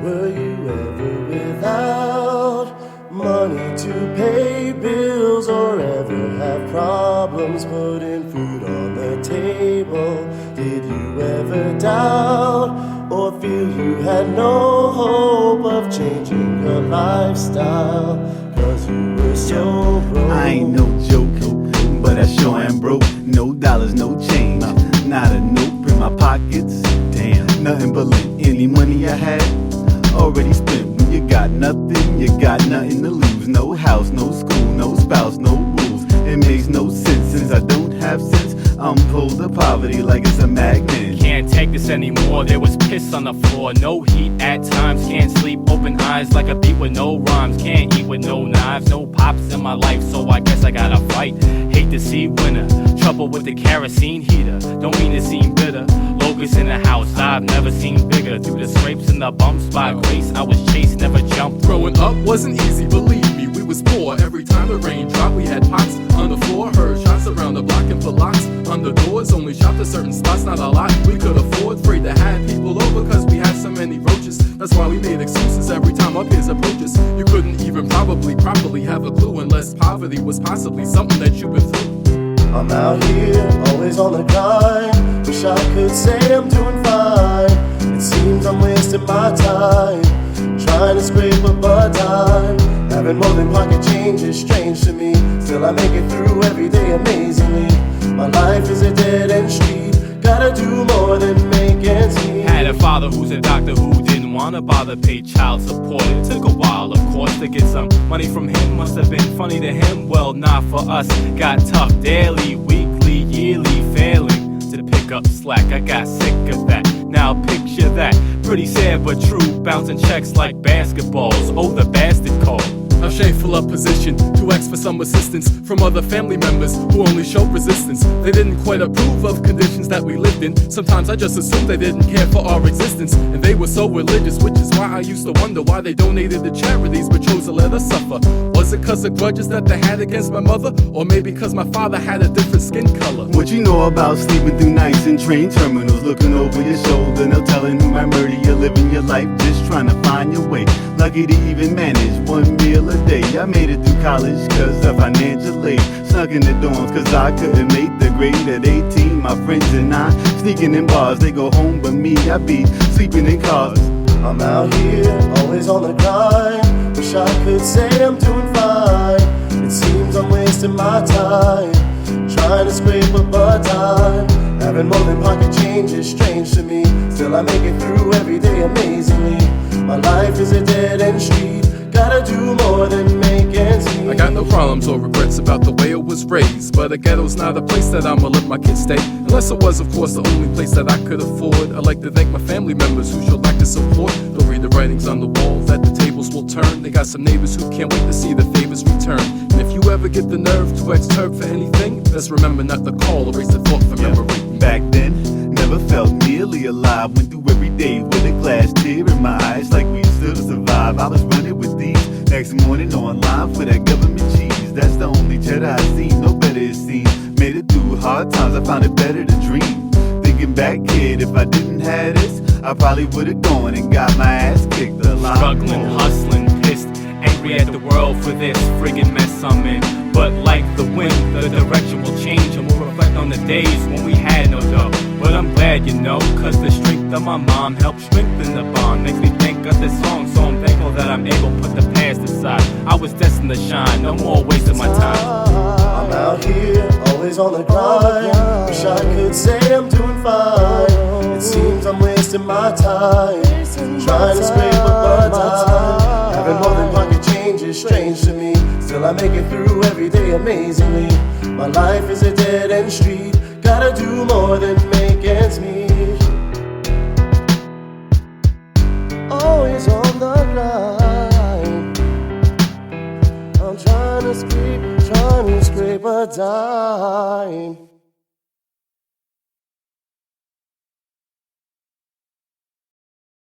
Were you ever without money to pay bills, or ever have problems putting food on the table? Did you ever doubt or feel you had no hope of changing your lifestyle? Cause you were so broke. I ain't no joke, but I sure am broke. No dollars, no change, not a note in my pockets. Damn, nothing but lint. Any money I had already spent. When you got nothing, you got nothing to lose. No house, no school, no spouse, no rules. It makes no sense since I don't have sense. I'm pulled to poverty like it's a magnet. Can't take this anymore, there was piss on the floor. No heat at times, can't sleep, open eyes like a beat with no rhymes. Can't eat with no knives, no pops in my life, so I guess I gotta fight. Hate to see winter, trouble with the kerosene heater. Don't mean to seem bitter, locusts in the house I've never seen bigger. Through the scrapes and the bumps by grace, I was chased, never jumped. Growing up wasn't easy, believe me, we was poor. Every time the rain dropped, we had pots on the floor. Heard shots around the block and put locks on the doors. Only shopped at certain spots, not a lot we could afford. Afraid to have people over cause we had so many roaches. That's why we made excuses every time our peers approach us. You couldn't even probably properly have a clue unless poverty was possibly something that you've been through. I'm out here, always on the grind. Wish I could say I'm doing fine. It seems I'm wasting my time, trying to scrape up a dime. Having more than pocket change is strange to me. Still I make it through every day amazingly. My life is a dead-end street. Gotta do more than make ends meet. Had a father who's a doctor who didn't wanna bother pay child support. It took a while, of course, to get some money from him. Must have been funny to him, well, not for us. Got tough daily, weekly, yearly, failing to pick up slack. I got sick of that, now picture that. Pretty sad but true, bouncing checks like basketballs. Oh, the bastard called. A shameful up position to ask for some assistance from other family members who only showed resistance. They didn't quite approve of conditions that we lived in. Sometimes I just assumed they didn't care for our existence, and they were so religious, which is why I used to wonder why they donated to charities but chose to let us suffer. Was it cause of grudges that they had against my mother, or maybe cause my father had a different skin color? What you know about sleeping through nights in train terminals, looking over your shoulder, no telling who might murder you, living your life just trying to find your way. Lucky to even manage one meal a day. I made it through college cause of financial aid. Snuck in the dorms cause I couldn't make the grade at 18. My friends and I sneaking in bars, they go home but me, I be sleeping in cars. I'm out here, always on the grind. Wish I could say I'm doing fine. It seems I'm wasting my time, trying to scrape up a dime. Having more than pocket change is strange to me. Still I make it through every day amazingly. My life is a dead-end street. Gotta do more than make ends meet. I got no problems or regrets about the way it was raised, but a ghetto's not a place that I'ma let my kids stay. Unless it was, of course, the only place that I could afford. I'd like to thank my family members who showed lack of support. They'll read the writings on the wall that the tables will turn. They got some neighbors who can't wait to see the favors return. And if you ever get the nerve to ask Turk for anything, just remember not to call, erase the thought from memory. Back then, never felt nearly alive. Went through every day with a glass tear in my eyes, like we still survive. I was running with these. Next morning online for that government cheese. That's the only cheddar I seen, no better it seemed. Made it through hard times, I found it better to dream. Thinking back, kid, if I didn't have this, I probably would've gone and got my ass kicked a lot. Struggling, hustling, pissed, angry at the world for this friggin' mess I'm in. But like the wind, the direction will change, and we'll reflect on the days when we had no dough. But I'm glad, you know, cause the strength of my mom helped strengthen the bond. Makes me think of this song, so I'm thankful that I'm able to put the past aside. I was destined to shine, no more wasting my time. I'm out here, always on the grind. Wish I could say I'm doing fine. It seems I'm wasting my time, trying to scrape up a dime. Having more than pocket change is strange to me. Still I make it through every day amazingly. My life is a dead-end street. Gotta do more than make